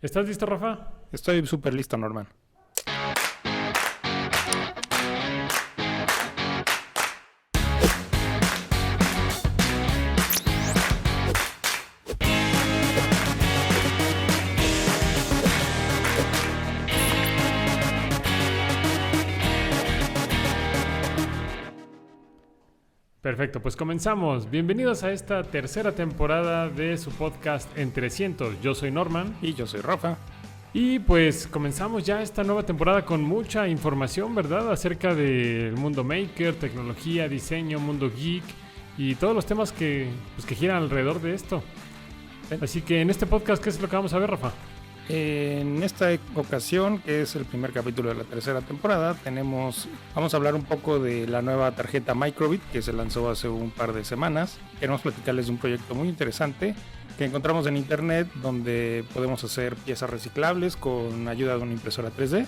¿Estás listo, Rafa? Estoy súper listo, Norman. Perfecto, pues comenzamos. Bienvenidos a esta tercera temporada de su podcast En 300. Yo soy Norman. Y yo soy Rafa. Y pues comenzamos ya esta nueva temporada con mucha información, ¿verdad? Acerca del mundo maker, tecnología, diseño, mundo geek y todos los temas que giran alrededor de esto. Así que en este podcast, ¿qué es lo que vamos a ver, Rafa? En esta ocasión, que es el primer capítulo de la tercera temporada, vamos a hablar un poco de la nueva tarjeta Microbit que se lanzó hace un par de semanas. Queremos platicarles de un proyecto muy interesante que encontramos en internet, donde podemos hacer piezas reciclables con ayuda de una impresora 3D.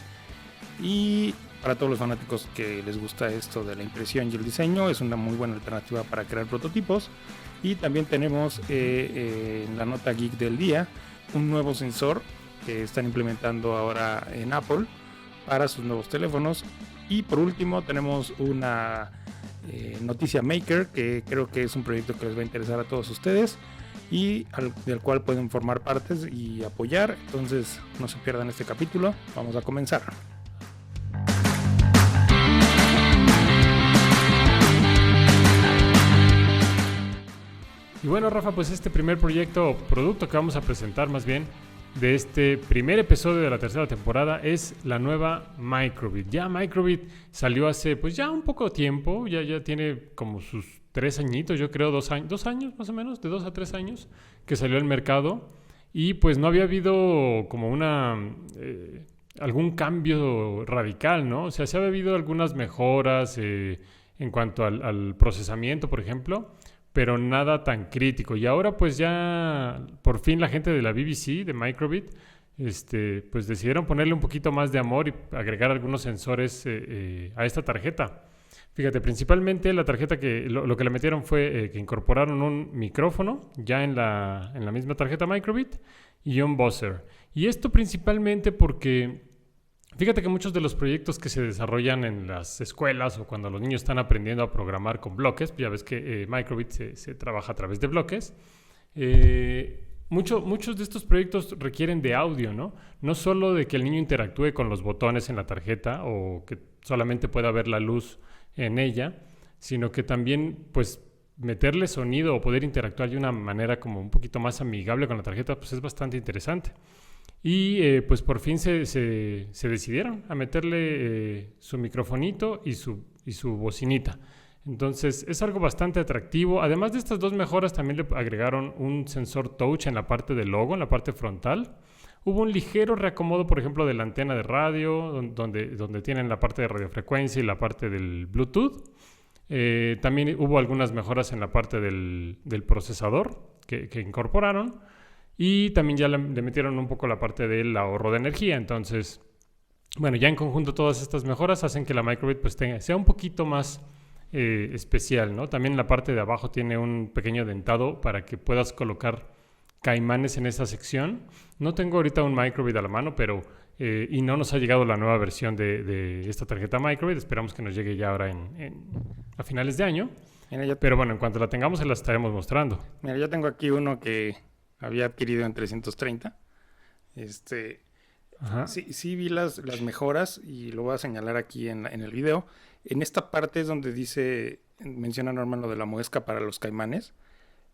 Y para todos los fanáticos que les gusta esto de la impresión y el diseño, es una muy buena alternativa para crear prototipos. Y también tenemos en la nota geek del día un nuevo sensor que están implementando ahora en Apple para sus nuevos teléfonos. Y por último tenemos una noticia maker que creo que es un proyecto que les va a interesar a todos ustedes y del cual pueden formar partes y apoyar. Entonces no se pierdan este capítulo. Vamos a comenzar. Y bueno, Rafa, pues este primer proyecto o producto que vamos a presentar más bien de este primer episodio de la tercera temporada es la nueva Microbit. Ya Microbit salió hace pues ya un poco tiempo, ya tiene como sus 3 añitos, yo creo 2 años más o menos, de 2 a 3 años que salió al mercado y pues no había habido como algún cambio radical, ¿no? O sea, se había habido algunas mejoras en cuanto al procesamiento, por ejemplo, pero nada tan crítico. Y ahora pues ya por fin la gente de la BBC, de Microbit, pues decidieron ponerle un poquito más de amor y agregar algunos sensores a esta tarjeta. Fíjate, principalmente la tarjeta lo que le metieron fue que incorporaron un micrófono ya en la misma tarjeta Microbit y un buzzer. Y esto principalmente porque fíjate que muchos de los proyectos que se desarrollan en las escuelas o cuando los niños están aprendiendo a programar con bloques, ya ves que Microbit se trabaja a través de bloques, muchos de estos proyectos requieren de audio, ¿no? No solo de que el niño interactúe con los botones en la tarjeta o que solamente pueda ver la luz en ella, sino que también pues meterle sonido o poder interactuar de una manera como un poquito más amigable con la tarjeta, pues es bastante interesante. Y pues por fin se decidieron a meterle su microfonito y su bocinita. Entonces es algo bastante atractivo. Además de estas dos mejoras, también le agregaron un sensor touch en la parte del logo, en la parte frontal. Hubo un ligero reacomodo, por ejemplo, de la antena de radio, donde tienen la parte de radiofrecuencia y la parte del Bluetooth. También hubo algunas mejoras en la parte del procesador que incorporaron. Y también ya le metieron un poco la parte del ahorro de energía. Entonces, bueno, ya en conjunto todas estas mejoras hacen que la Microbit pues sea un poquito más especial, ¿no? También la parte de abajo tiene un pequeño dentado para que puedas colocar caimanes en esa sección. No tengo ahorita un Microbit a la mano, pero y no nos ha llegado la nueva versión de esta tarjeta Microbit. Esperamos que nos llegue ya ahora a finales de año. Mira, pero bueno, en cuanto la tengamos se la estaremos mostrando. Mira, yo tengo aquí uno que había adquirido en 330. Sí vi las mejoras y lo voy a señalar aquí en el video. En esta parte es donde menciona Norman lo de la muesca para los caimanes.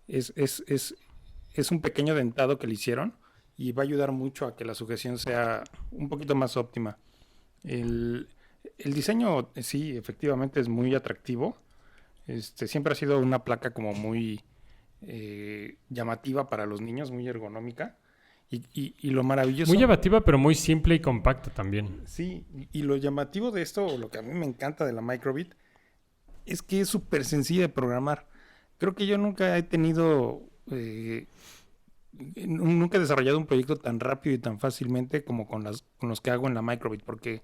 Es un pequeño dentado que le hicieron y va a ayudar mucho a que la sujeción sea un poquito más óptima. El diseño, sí, efectivamente es muy atractivo. Siempre ha sido una placa como muy llamativa para los niños, muy ergonómica. Y lo maravilloso... Muy llamativa, pero muy simple y compacta también. Sí, y lo llamativo de esto, o lo que a mí me encanta de la Microbit, es que es súper sencilla de programar. Creo que yo nunca he tenido... nunca he desarrollado un proyecto tan rápido y tan fácilmente como con los que hago en la Microbit, porque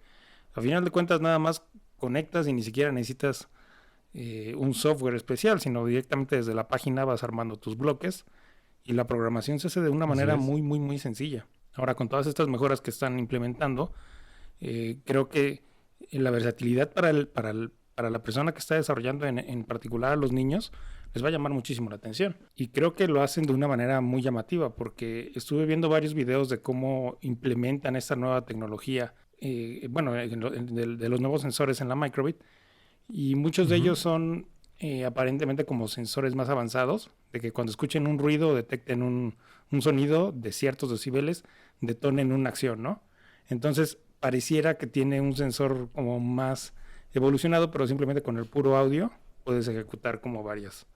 a final de cuentas nada más conectas y ni siquiera necesitas un software especial, sino directamente desde la página vas armando tus bloques y la programación se hace de una manera muy, muy, muy sencilla. Ahora, con todas estas mejoras que están implementando, creo que la versatilidad para la persona que está desarrollando, en particular a los niños, les va a llamar muchísimo la atención. Y creo que lo hacen de una manera muy llamativa, porque estuve viendo varios videos de cómo implementan esta nueva tecnología, de los nuevos sensores en la Microbit, y muchos de ellos son aparentemente como sensores más avanzados, de que cuando escuchen un ruido, detecten un sonido de ciertos decibeles, detonen una acción, ¿no? Entonces, pareciera que tiene un sensor como más evolucionado, pero simplemente con el puro audio puedes ejecutar como varias.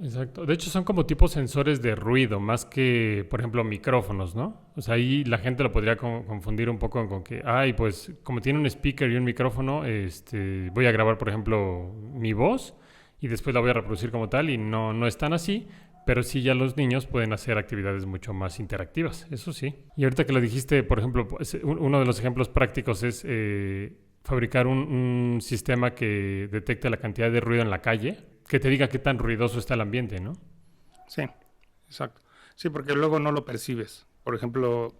Exacto. De hecho, son como tipos sensores de ruido, más que, por ejemplo, micrófonos, ¿no? O sea, ahí la gente lo podría confundir un poco con que, ay, pues como tiene un speaker y un micrófono, voy a grabar, por ejemplo, mi voz y después la voy a reproducir como tal, y no es tan así, pero sí ya los niños pueden hacer actividades mucho más interactivas, eso sí. Y ahorita que lo dijiste, por ejemplo, pues, uno de los ejemplos prácticos es fabricar un sistema que detecte la cantidad de ruido en la calle, que te diga qué tan ruidoso está el ambiente, ¿no? Sí, exacto. Sí, porque luego no lo percibes. Por ejemplo,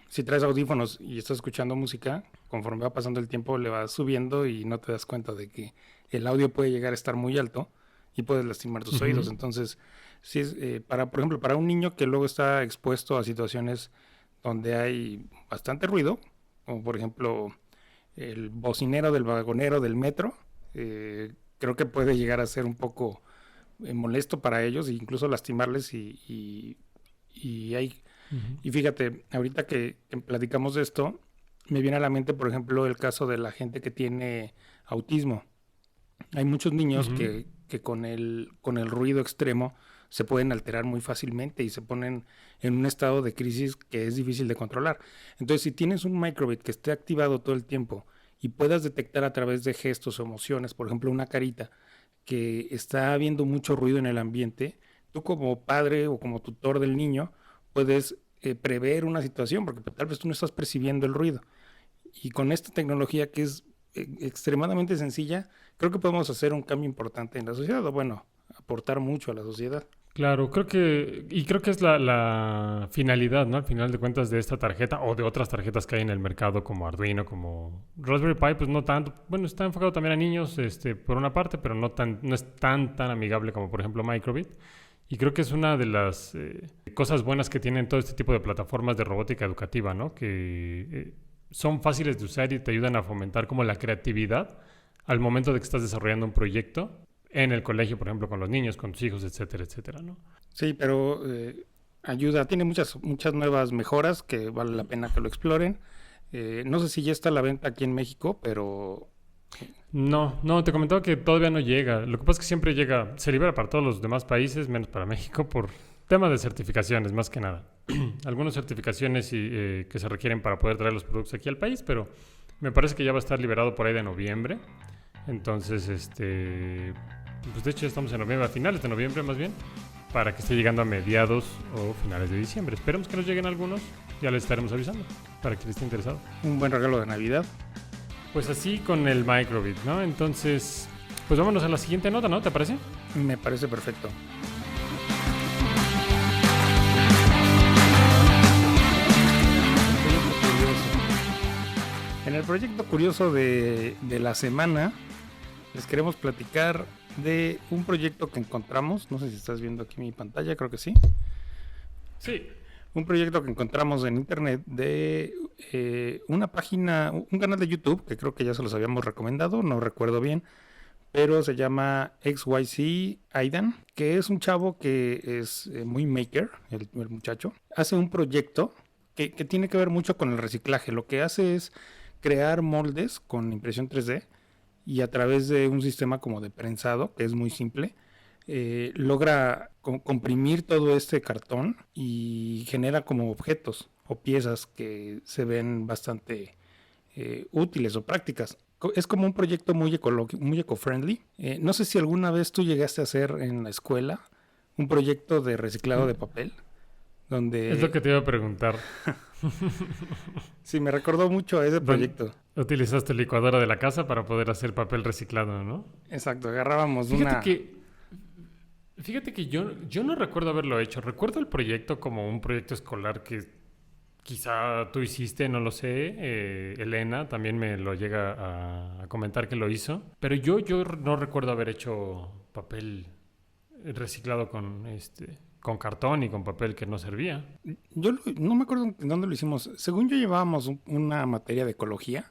si traes audífonos y estás escuchando música, conforme va pasando el tiempo le vas subiendo y no te das cuenta de que el audio puede llegar a estar muy alto y puedes lastimar tus oídos. Entonces, sí es, por ejemplo, para un niño que luego está expuesto a situaciones donde hay bastante ruido, como por ejemplo el bocinero del vagonero del metro, creo que puede llegar a ser un poco molesto para ellos e incluso lastimarles y fíjate, ahorita que platicamos de esto, me viene a la mente, por ejemplo, el caso de la gente que tiene autismo. Hay muchos niños que con el ruido extremo se pueden alterar muy fácilmente y se ponen en un estado de crisis que es difícil de controlar. Entonces, si tienes un microbit que esté activado todo el tiempo y puedas detectar a través de gestos o emociones, por ejemplo, una carita, que está habiendo mucho ruido en el ambiente, tú como padre o como tutor del niño puedes prever una situación, porque tal vez tú no estás percibiendo el ruido. Y con esta tecnología que es extremadamente sencilla, creo que podemos hacer un cambio importante en la sociedad, o bueno, aportar mucho a la sociedad. Claro, creo que es la finalidad, ¿no? Al final de cuentas de esta tarjeta o de otras tarjetas que hay en el mercado como Arduino, como Raspberry Pi, pues no tanto. Bueno, está enfocado también a niños, por una parte, pero no es tan amigable como por ejemplo Microbit. Y creo que es una de las cosas buenas que tienen todo este tipo de plataformas de robótica educativa, ¿no? Que son fáciles de usar y te ayudan a fomentar como la creatividad al momento de que estás desarrollando un proyecto en el colegio, por ejemplo, con los niños, con tus hijos, etcétera, etcétera, ¿no? Sí, pero ayuda, tiene muchas nuevas mejoras que vale la pena que lo exploren. No sé si ya está a la venta aquí en México, pero... No, te comentaba que todavía no llega. Lo que pasa es que siempre llega, se libera para todos los demás países, menos para México, por temas de certificaciones, más que nada. Algunas certificaciones que se requieren para poder traer los productos aquí al país, pero me parece que ya va a estar liberado por ahí de noviembre. Entonces, pues de hecho ya estamos en noviembre, a finales de noviembre más bien, para que esté llegando a mediados o finales de diciembre. Esperemos que nos lleguen algunos, ya les estaremos avisando para que les esté interesado. Un buen regalo de Navidad. Pues así con el Microbit, ¿no? Entonces, pues vámonos a la siguiente nota, ¿no? ¿Te parece? Me parece perfecto. En el proyecto curioso de la semana, les queremos platicar de un proyecto que encontramos. No sé si estás viendo aquí mi pantalla, creo que sí. Sí. Un proyecto que encontramos en internet de una página, un canal de YouTube, que creo que ya se los habíamos recomendado, no recuerdo bien, pero se llama XYZ Aidan, que es un chavo que es muy maker, el muchacho. Hace un proyecto que tiene que ver mucho con el reciclaje. Lo que hace es crear moldes con impresión 3D y a través de un sistema como de prensado, que es muy simple, logra comprimir todo este cartón y genera como objetos o piezas que se ven bastante útiles o prácticas. Es como un proyecto muy eco-friendly. No sé si alguna vez tú llegaste a hacer en la escuela un proyecto de reciclado de papel. Donde... Es lo que te iba a preguntar. Sí, me recordó mucho a ese proyecto. Utilizaste licuadora de la casa para poder hacer papel reciclado, ¿no? Exacto, agarrábamos Fíjate que yo no recuerdo haberlo hecho. Recuerdo el proyecto como un proyecto escolar que Quizá tú hiciste, no lo sé. Elena también me lo llega a comentar que lo hizo. Pero yo no recuerdo haber hecho papel reciclado con cartón y con papel que no servía. No me acuerdo en dónde lo hicimos. Según yo llevábamos una materia de ecología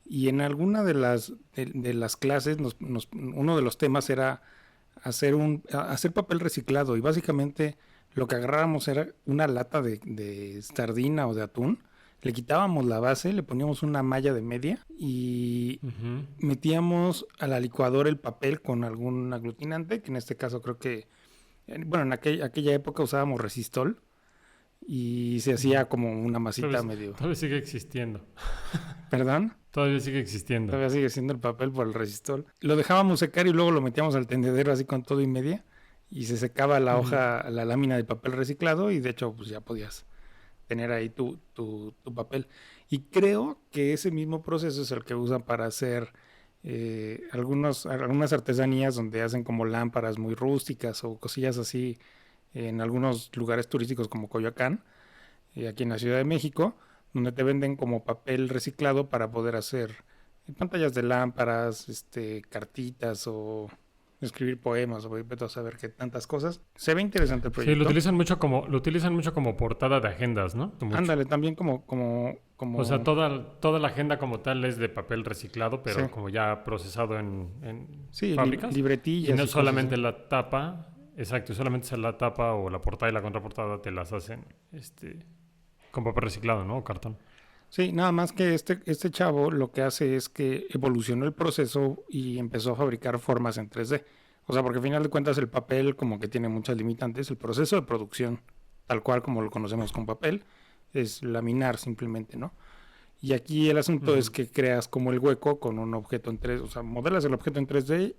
y en alguna de las clases uno de los temas era hacer papel reciclado y básicamente lo que agarrábamos era una lata de sardina o de atún, le quitábamos la base, le poníamos una malla de media y Ujú. metíamos a la licuadora el papel con algún aglutinante, que en este caso creo que, bueno, en aquella época usábamos resistol y se hacía como una masita medio. Todavía sigue existiendo. ¿Perdón? Todavía sigue existiendo. Todavía sigue siendo el papel por el resistol. Lo dejábamos secar y luego lo metíamos al tendedero así con todo y media y se secaba la Ujú. hoja, la lámina de papel reciclado y de hecho pues ya podías tener ahí tu papel. Y creo que ese mismo proceso es el que usan para hacer algunas artesanías donde hacen como lámparas muy rústicas o cosillas así en algunos lugares turísticos como Coyoacán, aquí en la Ciudad de México, donde te venden como papel reciclado para poder hacer pantallas de lámparas, cartitas o escribir poemas o vete a saber qué tantas cosas. Se ve interesante el Sí, proyecto. lo utilizan mucho como portada de agendas, ¿no? Mucho. Ándale, también O sea, toda la agenda como tal es de papel reciclado, sí, pero como ya procesado en sí, fábricas. Y libretillas no y cosas así. solamente la tapa, exacto, solamente es la tapa o la portada y la contraportada te las hacen con papel reciclado, ¿no? O cartón. Sí, nada más que este chavo lo que hace es que evolucionó el proceso y empezó a fabricar formas en 3D. O sea, porque al final de cuentas el papel como que tiene muchas limitantes. El proceso de producción, tal cual como lo conocemos con papel, es laminar simplemente, ¿no? Y aquí el asunto es Ujú. que creas como el hueco con un objeto en 3D, o sea, modelas el objeto en 3D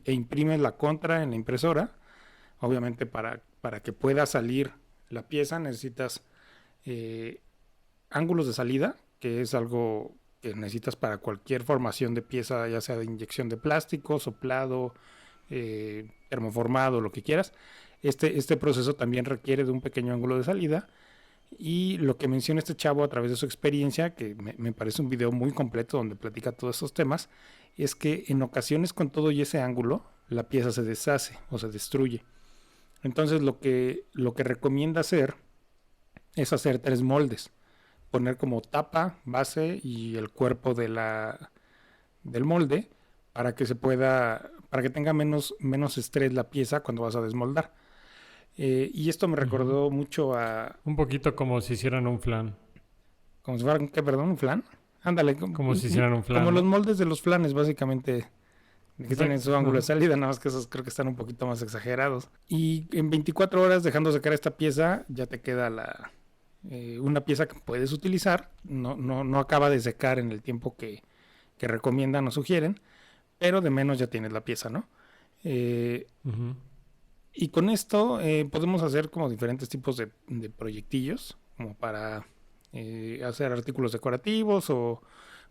e imprimes la contra en la impresora. Obviamente para que pueda salir la pieza necesitas eh, ángulos de salida, que es algo que necesitas para cualquier formación de pieza, ya sea de inyección de plástico, soplado, termoformado, lo que quieras. Este proceso también requiere de un pequeño ángulo de salida. Y lo que menciona este chavo a través de su experiencia, que me parece un video muy completo donde platica todos estos temas, es que en ocasiones con todo y ese ángulo, la pieza se deshace o se destruye. Entonces lo que recomienda hacer es hacer 3 moldes, poner como tapa, base y el cuerpo del molde para que tenga menos estrés la pieza cuando vas a desmoldar. Y esto me Ujú. recordó mucho a, Un poquito como si hicieran un flan. como si fuera, ¿qué, perdón? ¿Un flan? Ándale, Como si hicieran un como flan, los ¿no? moldes de los flanes, básicamente, que tienen Exacto. su ángulo de Ajá. salida, nada más que esos creo que están un poquito más exagerados. Y en 24 horas, dejando secar esta pieza, ya te queda una pieza que puedes utilizar. No acaba de secar en el tiempo que recomiendan o sugieren, pero de menos ya tienes la pieza, ¿no? Eh, Ujú. y con esto podemos hacer como diferentes tipos de proyectillos, como para hacer artículos decorativos o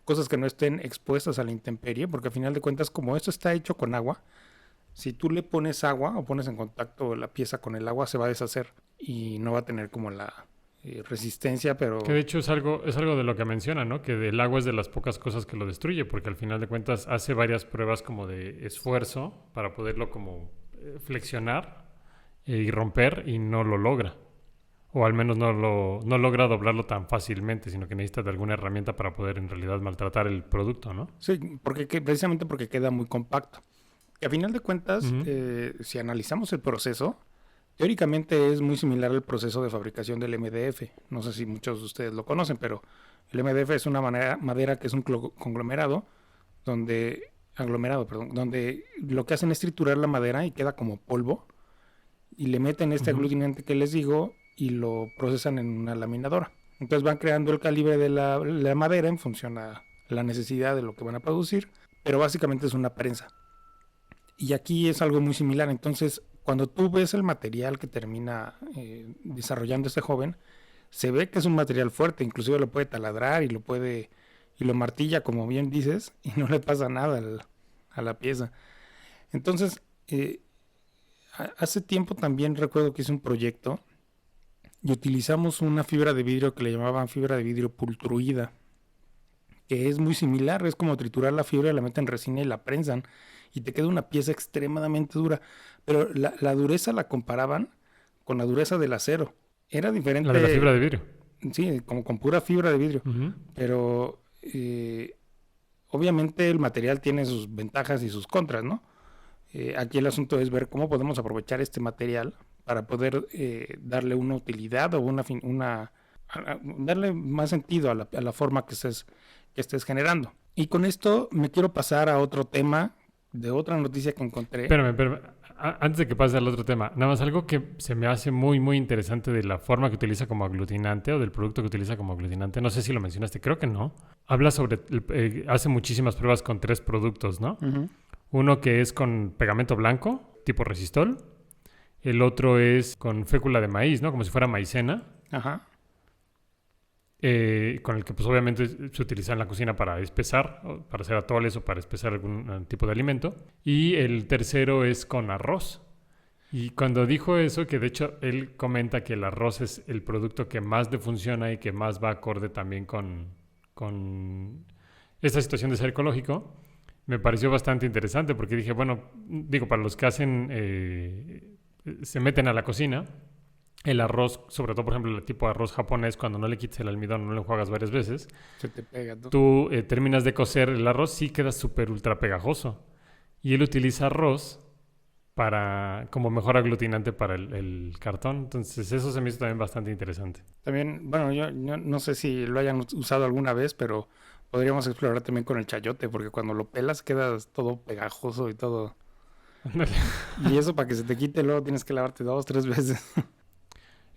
cosas que no estén expuestas a la intemperie, porque al final de cuentas, como esto está hecho con agua, si tú le pones agua o pones en contacto la pieza con el agua, se va a deshacer y no va a tener como la resistencia, Que de pero hecho es algo de lo que menciona, ¿no? Que el agua es de las pocas cosas que lo destruye, porque al final de cuentas hace varias pruebas como de esfuerzo para poderlo como flexionar y romper y no lo logra. O al menos no logra doblarlo tan fácilmente, sino que necesita de alguna herramienta para poder en realidad maltratar el producto, ¿no? sí, precisamente porque queda muy compacto. Y a final de cuentas, Ujú. si analizamos el proceso, teóricamente es muy similar al proceso de fabricación del MDF. No sé si muchos de ustedes lo conocen, pero el MDF es una madera que es un conglomerado donde lo que hacen es triturar la madera y queda como polvo y le meten este Ujú. aglutinante que les digo y lo procesan en una laminadora. Entonces van creando el calibre de la madera en función a la necesidad de lo que van a producir, pero básicamente es una prensa. Y aquí es algo muy similar. Entonces, cuando tú ves el material que termina desarrollando este joven, se ve que es un material fuerte, inclusive lo puede taladrar y lo martilla, como bien dices, y no le pasa nada a la pieza. Entonces, hace tiempo también recuerdo que hice un proyecto y utilizamos una fibra de vidrio que le llamaban fibra de vidrio pultruida, que es muy similar, es como triturar la fibra, la meten en resina y la prensan y te queda una pieza extremadamente dura, pero la dureza la comparaban con la dureza del acero. Era diferente. La de la fibra de vidrio. Sí, como con pura fibra de vidrio, Uh-huh. pero obviamente el material tiene sus ventajas y sus contras, ¿no? Aquí el asunto es ver cómo podemos aprovechar este material para poder darle una utilidad o darle más sentido a la forma que estés generando. Y con esto me quiero pasar a otro tema de otra noticia que encontré. Espérame. Antes de que pase al otro tema, nada más algo que se me hace muy, muy interesante de la forma que utiliza como aglutinante o del producto que utiliza como aglutinante. No sé si lo mencionaste, creo que no. Habla sobre, hace muchísimas pruebas con 3 productos, ¿no? Uh-huh. Uno que es con pegamento blanco, tipo resistol. El otro es con fécula de maíz, ¿no? Como si fuera maicena. Ajá. Con el que pues obviamente se utiliza en la cocina para espesar, para hacer atoles o para espesar algún tipo de alimento. Y el tercero es con arroz. Y cuando dijo eso, que de hecho él comenta que el arroz es el producto que más le funciona y que más va acorde también con esta situación de ser ecológico, me pareció bastante interesante porque dije, bueno, digo, para los que se meten a la cocina, el arroz, sobre todo, por ejemplo, el tipo de arroz japonés, cuando no le quites el almidón, no lo enjuagas varias veces, Se te pega todo. tú terminas de cocer el arroz, sí queda súper ultra pegajoso. Y él utiliza arroz como mejor aglutinante para el cartón. Entonces, eso se me hizo también bastante interesante. También, bueno, yo no sé si lo hayan usado alguna vez, pero podríamos explorar también con el chayote, porque cuando lo pelas queda todo pegajoso y todo. Y eso para que se te quite, luego tienes que lavarte 2-3 veces.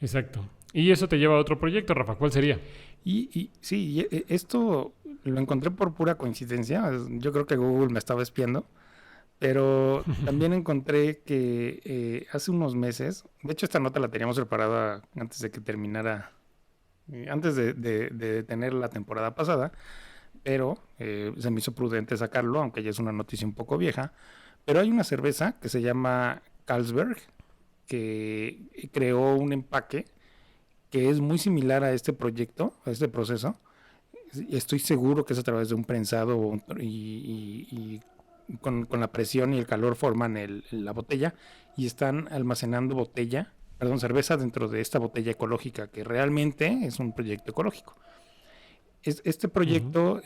Exacto. Y eso te lleva a otro proyecto, Rafa. ¿Cuál sería? Y sí, esto lo encontré por pura coincidencia. Yo creo que Google me estaba espiando. Pero también encontré que hace unos meses, de hecho esta nota la teníamos preparada antes de que terminara, antes de tener la temporada pasada, pero se me hizo prudente sacarlo, aunque ya es una noticia un poco vieja. Pero hay una cerveza que se llama Carlsberg, que creó un empaque que es muy similar a este proyecto, a este proceso. Estoy seguro que es a través de un prensado y con la presión y el calor forman la botella y están almacenando cerveza dentro de esta botella ecológica, que realmente es un proyecto ecológico. Este proyecto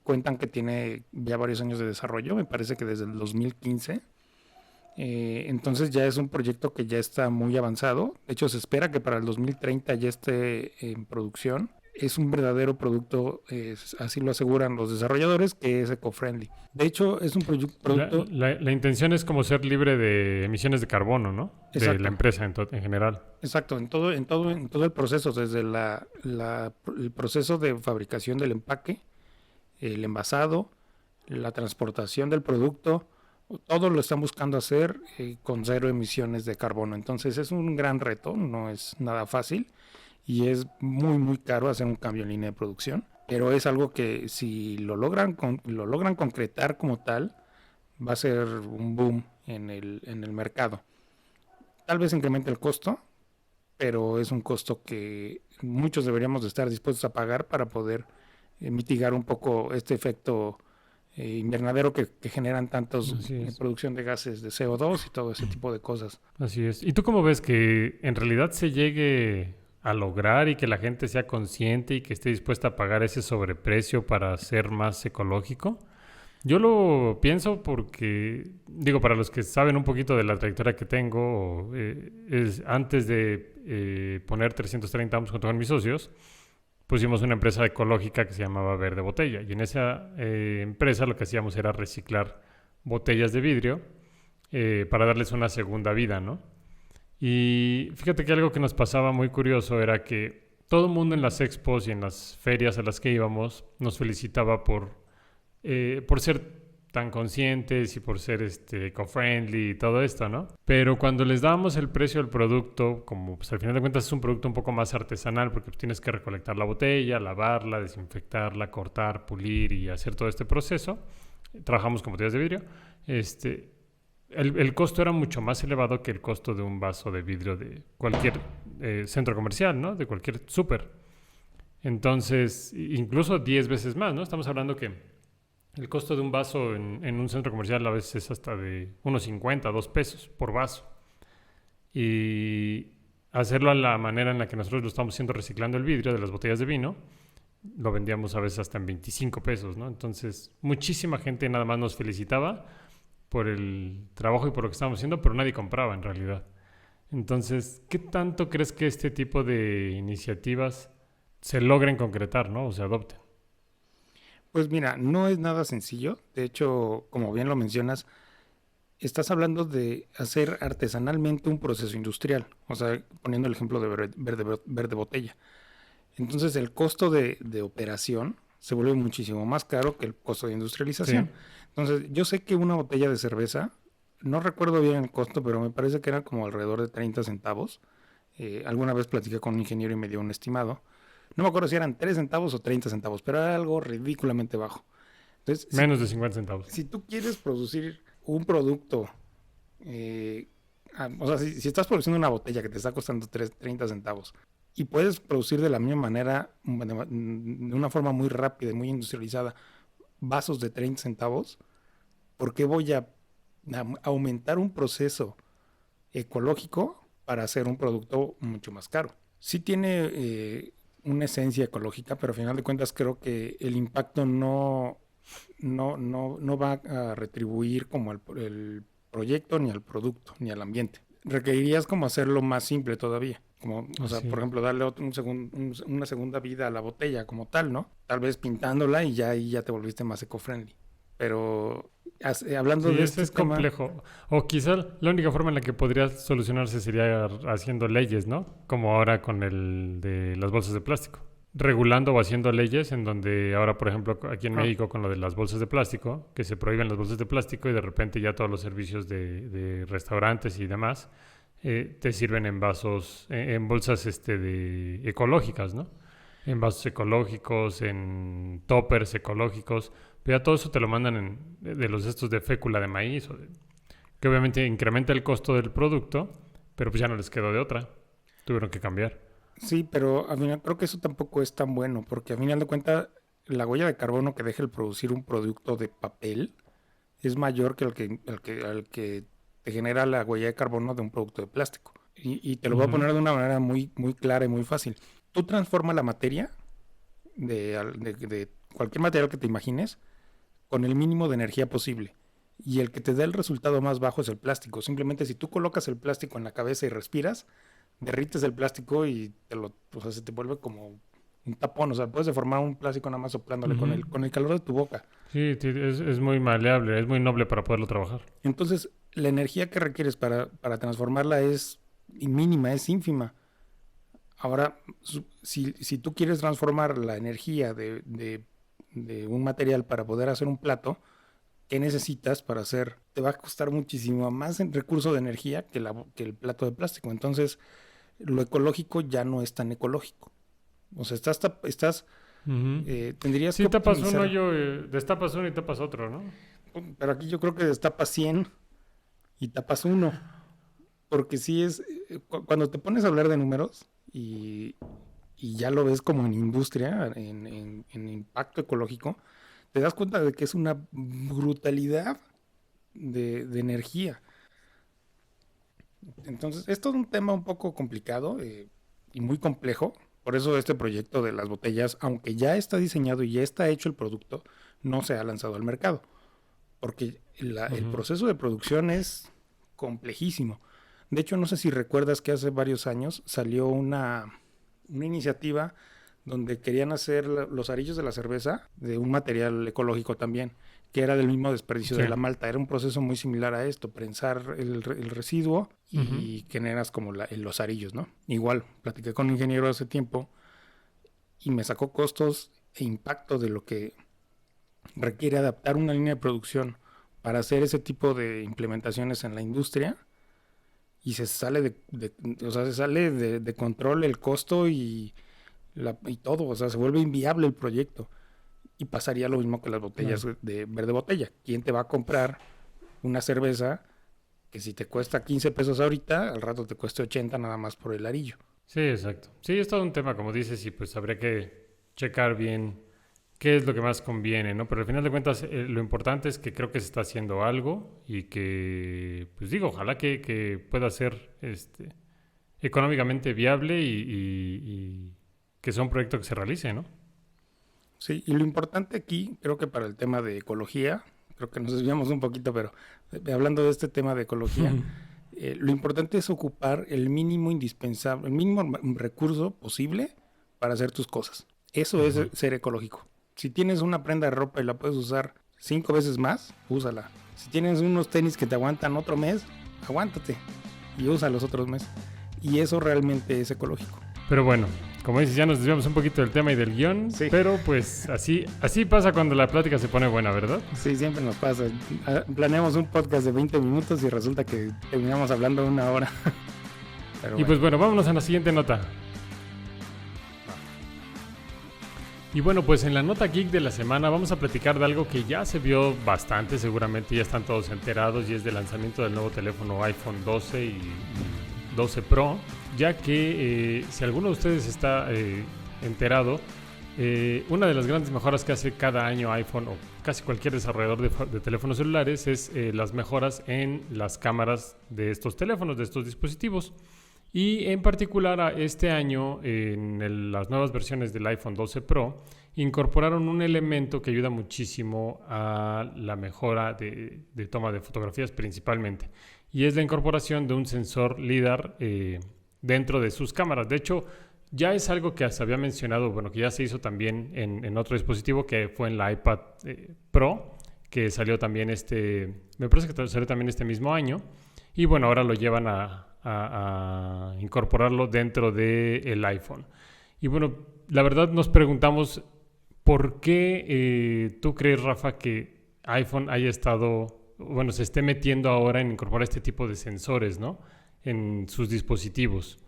cuentan que tiene ya varios años de desarrollo, me parece que desde el 2015. Entonces ya es un proyecto que ya está muy avanzado. De hecho, se espera que para el 2030 ya esté en producción. Es un verdadero producto, así lo aseguran los desarrolladores, que es eco-friendly. De hecho, es un producto... La intención es como ser libre de emisiones de carbono, ¿no? Exacto. De la empresa en general. Exacto, en todo el proceso, desde el proceso de fabricación del empaque, el envasado, la transportación del producto, todo lo están buscando hacer con 0 emisiones de carbono. Entonces es un gran reto, no es nada fácil. Y es muy, muy caro hacer un cambio en línea de producción. Pero es algo que si lo logran concretar como tal, va a ser un boom en el mercado. Tal vez incremente el costo, pero es un costo que muchos deberíamos de estar dispuestos a pagar para poder mitigar un poco este efecto invernadero que generan tantos producción de gases de CO2 y todo ese tipo de cosas. Así es. ¿Y tú cómo ves que en realidad se llegue a lograr y que la gente sea consciente y que esté dispuesta a pagar ese sobreprecio para ser más ecológico? Yo lo pienso porque, digo, para los que saben un poquito de la trayectoria que tengo, es antes de poner 330 Amps junto con mis socios, pusimos una empresa ecológica que se llamaba Verde Botella. Y en esa empresa lo que hacíamos era reciclar botellas de vidrio para darles una segunda vida, ¿no? Y fíjate que algo que nos pasaba muy curioso era que todo el mundo en las expos y en las ferias a las que íbamos nos felicitaba por ser tan conscientes y por ser eco-friendly y todo esto, ¿no? Pero cuando les dábamos el precio del producto, como pues al final de cuentas es un producto un poco más artesanal porque tienes que recolectar la botella, lavarla, desinfectarla, cortar, pulir y hacer todo este proceso. Trabajamos con botellas de vidrio. el costo era mucho más elevado que el costo de un vaso de vidrio de cualquier centro comercial, ¿no? De cualquier súper. Entonces, incluso 10 veces más, ¿no? Estamos hablando que el costo de un vaso en un centro comercial a veces es hasta de unos 50, 2 pesos por vaso. Y hacerlo a la manera en la que nosotros lo estamos haciendo reciclando el vidrio de las botellas de vino, lo vendíamos a veces hasta en 25 pesos, ¿no? Entonces, muchísima gente nada más nos felicitaba por el trabajo y por lo que estábamos haciendo, pero nadie compraba en realidad. Entonces, ¿qué tanto crees que este tipo de iniciativas se logren concretar, ¿no? O se adopten? Pues mira, no es nada sencillo. De hecho, como bien lo mencionas, estás hablando de hacer artesanalmente un proceso industrial. O sea, poniendo el ejemplo de verde botella. Entonces el costo de operación se vuelve muchísimo más caro que el costo de Sí, industrialización. Entonces yo sé que una botella de cerveza, no recuerdo bien el costo, pero me parece que era como alrededor de 30 centavos. Alguna vez platiqué con un ingeniero y me dio un estimado. No me acuerdo si eran 3 centavos o 30 centavos, pero era algo ridículamente bajo. Entonces, menos de 50 centavos. si tú quieres producir un producto, eh, o sea, si estás produciendo una botella que te está costando 30 centavos y puedes producir de la misma manera, de una forma muy rápida y muy industrializada, vasos de 30 centavos, ¿por qué voy a aumentar un proceso ecológico para hacer un producto mucho más caro? Sí tiene una esencia ecológica, pero al final de cuentas creo que el impacto no va a retribuir como el proyecto, ni al producto, ni al ambiente. Requerirías como hacerlo más simple todavía. Como, o sea, Así por es. ejemplo, darle una segunda vida a la botella como tal, ¿no? Tal vez pintándola y ya ahí ya te volviste más eco-friendly. Pero hablando Sí, de ese este es tema, complejo. O quizá la única forma en la que podría solucionarse sería haciendo leyes, ¿no? Como ahora con el de las bolsas de plástico. Regulando o haciendo leyes en donde ahora, por ejemplo, aquí en ah, México con lo de las bolsas de plástico, que se prohíben las bolsas de plástico y de repente ya todos los servicios de restaurantes y demás te sirven en vasos, en bolsas ecológicas, ¿no? En vasos ecológicos, en toppers ecológicos, pero ya todo eso te lo mandan de los estos de fécula de maíz, que obviamente incrementa el costo del producto, pero pues ya no les quedó de otra. Tuvieron que cambiar. sí, pero al final creo que eso tampoco es tan bueno, porque al final de cuentas la huella de carbono que deja el producir un producto de papel es mayor que el que te genera la huella de carbono de un producto de plástico. Y te lo voy a Ujú. poner de una manera muy, muy clara y muy fácil. Tú transformas la materia de cualquier material que te imagines con el mínimo de energía posible. Y el que te da el resultado más bajo es el plástico. Simplemente si tú colocas el plástico en la cabeza y respiras, derrites el plástico y o sea, se te vuelve como un tapón. O sea, puedes deformar un plástico nada más soplándole con Ujú. el calor de tu boca. Sí, sí, es muy maleable, es muy noble para poderlo trabajar. Entonces, la energía que requieres para transformarla es mínima, es ínfima. Ahora, si tú quieres transformar la energía de un material para poder hacer un plato, ¿qué necesitas para hacer? Te va a costar muchísimo más en recurso de energía que el plato de plástico. Entonces, lo ecológico ya no es tan ecológico. O sea, Ujú. tendrías que Sí, tapas un optimizar. hoyo, destapas uno y tapas otro, ¿no? Pero aquí yo creo que destapas 100 y tapas uno. Porque sí es, cuando te pones a hablar de números y ya lo ves como en industria, en impacto ecológico, te das cuenta de que es una brutalidad de energía. Entonces, esto es un tema un poco complicado y muy complejo. Por eso este proyecto de las botellas, aunque ya está diseñado y ya está hecho el producto, no se ha lanzado al mercado. Porque el Ujú. proceso de producción es complejísimo. De hecho, no sé si recuerdas que hace varios años salió una iniciativa donde querían hacer los arillos de la cerveza de un material ecológico también, que era del mismo desperdicio Sí. de la malta. Era un proceso muy similar a esto, prensar el residuo Ujú. y generas como los arillos, ¿no? Igual, platiqué con un ingeniero hace tiempo y me sacó costos e impacto de lo que requiere adaptar una línea de producción para hacer ese tipo de implementaciones en la industria y se sale o sea, se sale de control el costo y todo, o sea, se vuelve inviable el proyecto. Y pasaría lo mismo que las botellas Claro. de verde botella. ¿Quién te va a comprar una cerveza que si te cuesta 15 pesos ahorita, al rato te cueste 80 nada más por el arillo. Sí, exacto. Sí, es todo un tema, como dices, y pues habría que checar bien qué es lo que más conviene, ¿no? Pero al final de cuentas, lo importante es que creo que se está haciendo algo y que, pues digo, ojalá que pueda ser económicamente viable y que sea un proyecto que se realice, ¿no? Sí, y lo importante aquí, creo que para el tema de ecología, creo que nos desviamos un poquito, pero hablando de este tema de ecología, lo importante es ocupar el mínimo indispensable, el mínimo recurso posible para hacer tus cosas. Eso es Ujú. ser ecológico. Si tienes una prenda de ropa y la puedes usar 5 veces más, úsala. Si tienes unos tenis que te aguantan otro mes, aguántate y usa los otros meses. Y eso realmente es ecológico. Pero bueno, como dices, ya nos desviamos un poquito del tema y del guión, Sí. pero pues así pasa cuando la plática se pone buena, ¿verdad? Sí, siempre nos pasa. Planeamos un podcast de 20 minutos y resulta que terminamos hablando 1 hora. Pero Y bueno. pues bueno, vámonos a la siguiente nota. Y bueno, pues en la nota geek de la semana vamos a platicar de algo que ya se vio bastante, seguramente ya están todos enterados, y es del lanzamiento del nuevo teléfono iPhone 12 y 12 Pro, ya que si alguno de ustedes está enterado, una de las grandes mejoras que hace cada año iPhone o casi cualquier desarrollador de teléfonos celulares es las mejoras en las cámaras de estos teléfonos, de estos dispositivos. Y en particular este año, en las nuevas versiones del iPhone 12 Pro, incorporaron un elemento que ayuda muchísimo a la mejora de toma de fotografías principalmente. Y es la incorporación de un sensor LiDAR dentro de sus cámaras. De hecho, ya es algo que se había mencionado, bueno, que ya se hizo también en otro dispositivo que fue en la iPad Pro, que salió también me parece que salió también este mismo año. Y bueno, ahora lo llevan a incorporarlo dentro del iPhone. Y bueno, la verdad nos preguntamos por qué tú crees, Rafa, que iPhone haya se esté metiendo ahora en incorporar este tipo de sensores, ¿no? En sus dispositivos.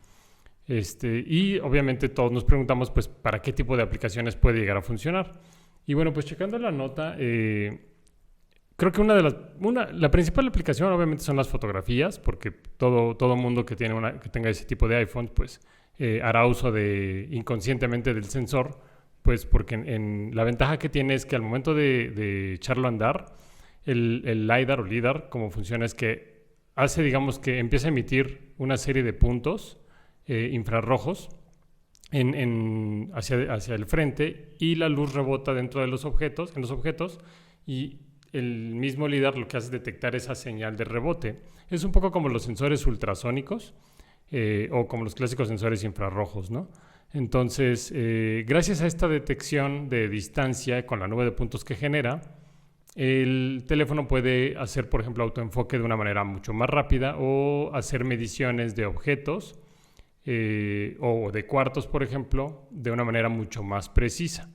Y obviamente todos nos preguntamos, pues, ¿para qué tipo de aplicaciones puede llegar a funcionar? Y bueno, pues checando la nota, creo que la principal aplicación obviamente son las fotografías, porque todo mundo que tenga ese tipo de iPhone, pues hará uso inconscientemente del sensor, pues porque la ventaja que tiene es que al momento de echarlo a andar, el LiDAR o LiDAR, como funciona es que digamos que empieza a emitir una serie de puntos infrarrojos hacia el frente, y la luz rebota dentro de en los objetos, y el mismo LiDAR lo que hace es detectar esa señal de rebote. Es un poco como los sensores ultrasónicos o como los clásicos sensores infrarrojos, ¿no? Entonces, gracias a esta detección de distancia con la nube de puntos que genera, el teléfono puede hacer, por ejemplo, autoenfoque de una manera mucho más rápida, o hacer mediciones de objetos o de cuartos, por ejemplo, de una manera mucho más precisa.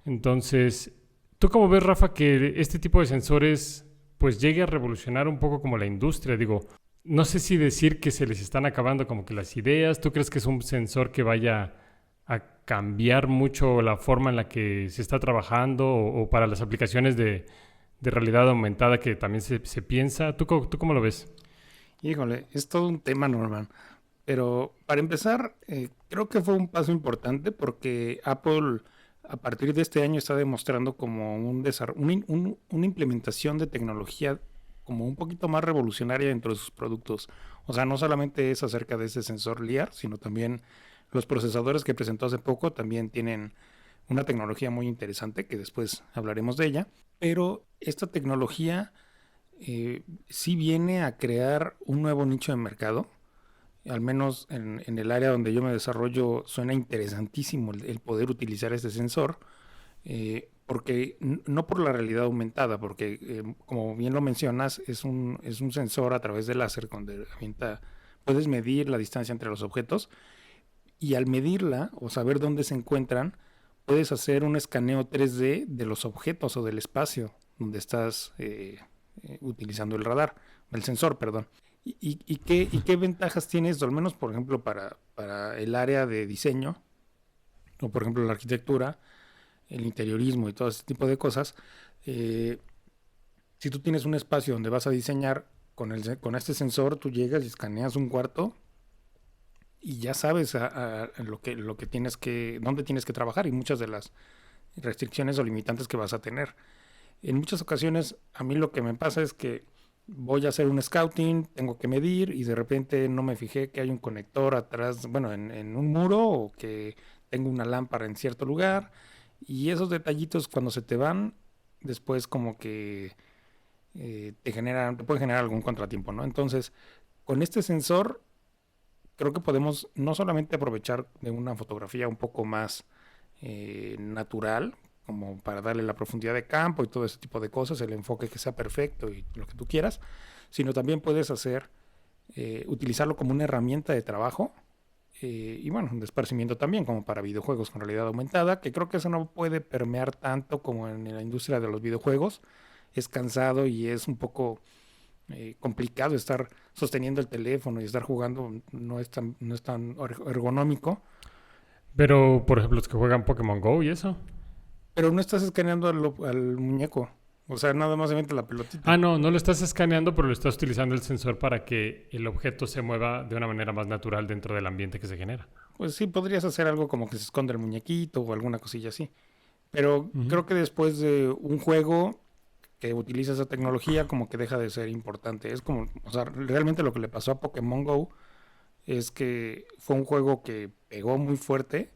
Entonces, ¿tú cómo ves, Rafa, que este tipo de sensores pues llegue a revolucionar un poco como la industria? Digo, no sé si decir que se les están acabando como que las ideas. ¿Tú crees que es un sensor que vaya a cambiar mucho la forma en la que se está trabajando, o para las aplicaciones de realidad aumentada que también se piensa? ¿Tú cómo lo ves? Híjole, es todo un tema, Norman. Pero para empezar, creo que fue un paso importante porque Apple a partir de este año está demostrando como una implementación de tecnología como un poquito más revolucionaria dentro de sus productos. O sea, no solamente es acerca de ese sensor LiDAR, sino también los procesadores que presentó hace poco también tienen una tecnología muy interesante, que después hablaremos de ella. Pero esta tecnología sí viene a crear un nuevo nicho de mercado. Al menos en el área donde yo me desarrollo, suena interesantísimo el poder utilizar este sensor, porque no por la realidad aumentada, porque como bien lo mencionas, es un sensor a través de láser donde puedes medir la distancia entre los objetos, y al medirla o saber dónde se encuentran, puedes hacer un escaneo 3D de los objetos o del espacio donde estás utilizando el sensor, perdón. ¿Y qué ventajas tiene esto? Al menos, por ejemplo, para el área de diseño, o por ejemplo la arquitectura, el interiorismo y todo ese tipo de cosas. Si tú tienes un espacio donde vas a diseñar, con este sensor tú llegas y escaneas un cuarto y ya sabes lo que tienes dónde tienes que trabajar y muchas de las restricciones o limitantes que vas a tener. En muchas ocasiones a mí lo que me pasa es que voy a hacer un scouting, tengo que medir y de repente no me fijé que hay un conector atrás, bueno, en un muro o que tengo una lámpara en cierto lugar y esos detallitos cuando se te van, después como que te puede generar algún contratiempo, ¿no? Entonces, con este sensor creo que podemos no solamente aprovechar de una fotografía un poco más natural, como para darle la profundidad de campo y todo ese tipo de cosas, el enfoque que sea perfecto y lo que tú quieras, sino también puedes utilizarlo como una herramienta de trabajo y bueno, de esparcimiento también, como para videojuegos con realidad aumentada, que creo que eso no puede permear tanto como en la industria de los videojuegos. Es cansado y es un poco complicado estar sosteniendo el teléfono y estar jugando, no es tan ergonómico. Pero, por ejemplo, los que juegan Pokémon Go y eso. Pero no estás escaneando al muñeco. O sea, nada más se mete la pelotita. Ah, no, no lo estás escaneando, pero lo estás utilizando el sensor para que el objeto se mueva de una manera más natural dentro del ambiente que se genera. Pues sí, podrías hacer algo como que se esconde el muñequito o alguna cosilla así. Pero Ujú. creo que después de un juego que utiliza esa tecnología, como que deja de ser importante. Es como, o sea, realmente lo que le pasó a Pokémon Go es que fue un juego que pegó muy fuerte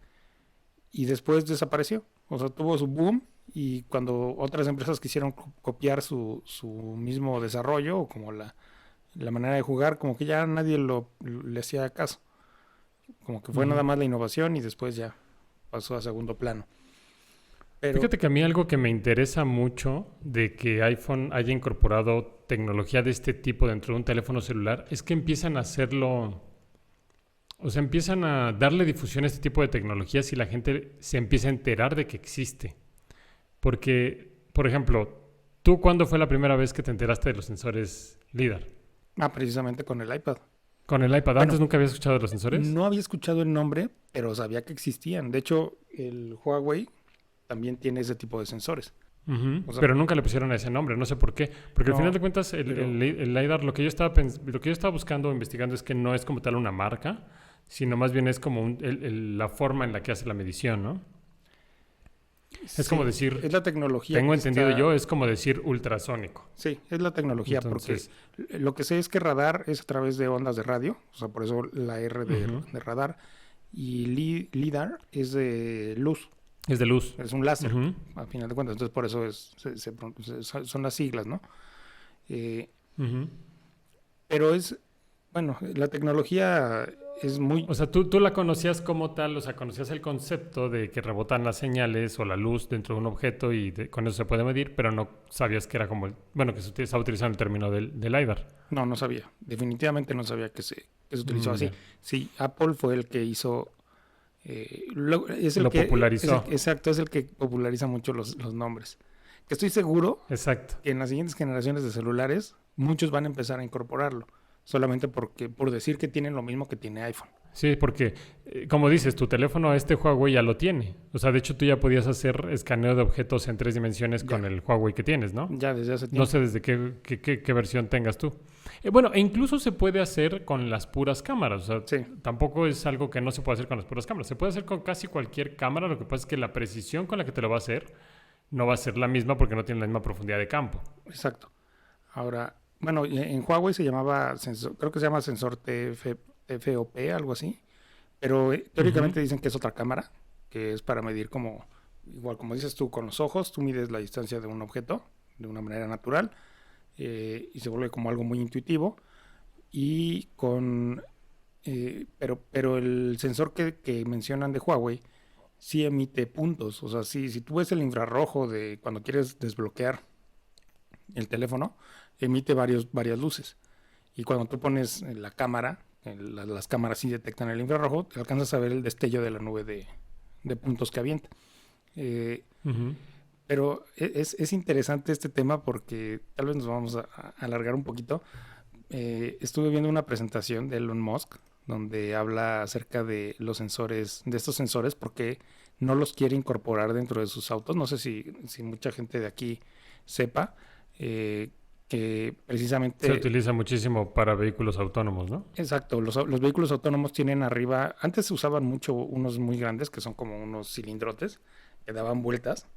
y después desapareció. O sea, tuvo su boom y cuando otras empresas quisieron copiar su mismo desarrollo o como la manera de jugar, como que ya nadie le hacía caso. Como que fue nada Ujú. más la innovación y después ya pasó a segundo plano. Pero Fíjate que a mí algo que me interesa mucho de que iPhone haya incorporado tecnología de este tipo dentro de un teléfono celular es que empiezan a hacerlo, o sea, empiezan a darle difusión a este tipo de tecnologías y la gente se empieza a enterar de que existe. Porque, por ejemplo, ¿tú cuándo fue la primera vez que te enteraste de los sensores LIDAR? precisamente con el iPad. Con el iPad. ¿Antes Bueno, nunca habías escuchado de los sensores? no había escuchado el nombre, pero sabía que existían. De hecho, el Huawei también tiene ese tipo de sensores. Ujú. O sea, Pero nunca le pusieron ese nombre, no sé por qué. Porque al final no, de cuentas, pero el LiDAR, lo que yo estaba buscando o investigando es que no es como tal una marca, sino más bien es como la forma en la que hace la medición, ¿no? Es como sí, es decir, la tecnología tengo que entendido yo, está. es como decir ultrasónico. Sí, es la tecnología, porque Entonces, lo que sé es que radar es a través de ondas de radio, o sea, por eso la R ujú, de radar, y LIDAR es de luz, es de luz. es un láser, Ujú, a final de cuentas, entonces por eso son las siglas, ¿no? Eh, ujú. pero bueno, la tecnología es muy. O sea, tú la conocías como tal, o sea, conocías el concepto de que rebotan las señales o la luz dentro de un objeto y con eso se puede medir, pero no sabías que era como, bueno, que se estaba utilizando el término del LiDAR. No, no sabía, definitivamente no sabía que se utilizó así. Ya. Sí, Apple fue el que hizo. Es el Lo popularizó. exacto, es el que populariza mucho los nombres. Que estoy seguro Exacto. que en las siguientes generaciones de celulares muchos van a empezar a incorporarlo, solamente por decir que tienen lo mismo que tiene iPhone. Sí, porque, como dices, tu teléfono, este Huawei ya lo tiene. O sea, de hecho, tú ya podías hacer escaneo de objetos en 3 dimensiones con Ya, el Huawei que tienes, ¿no? ya desde hace No tiempo. sé desde qué versión tengas tú. Bueno, e incluso se puede hacer con las puras cámaras. O sea, Sí, tampoco es algo que no se puede hacer con las puras cámaras. Se puede hacer con casi cualquier cámara. Lo que pasa es que la precisión con la que te lo va a hacer no va a ser la misma porque no tiene la misma profundidad de campo. exacto. Ahora, bueno, en Huawei se llamaba sensor, creo que se llama sensor TFOP, algo así. Pero Ujú, teóricamente dicen que es otra cámara, que es para medir como, igual como dices tú, con los ojos, tú mides la distancia de un objeto de una manera natural y se vuelve como algo muy intuitivo. Y pero el sensor que mencionan de Huawei sí emite puntos. O sea, si tú ves el infrarrojo de cuando quieres desbloquear el teléfono, emite varias luces. Y cuando tú pones la cámara, las cámaras sí detectan el infrarrojo, alcanzas a ver el destello de la nube de puntos que avienta. Eh, ujú. pero es interesante este tema porque tal vez nos vamos a alargar un poquito. Estuve viendo una presentación de Elon Musk donde habla acerca de los sensores, de estos sensores, porque no los quiere incorporar dentro de sus autos. No sé si mucha gente de aquí sepa eh, que precisamente... Se utiliza muchísimo para vehículos autónomos, ¿no? Exacto, los vehículos autónomos tienen arriba, antes se usaban mucho unos muy grandes que son como unos cilindrotes que daban vueltas,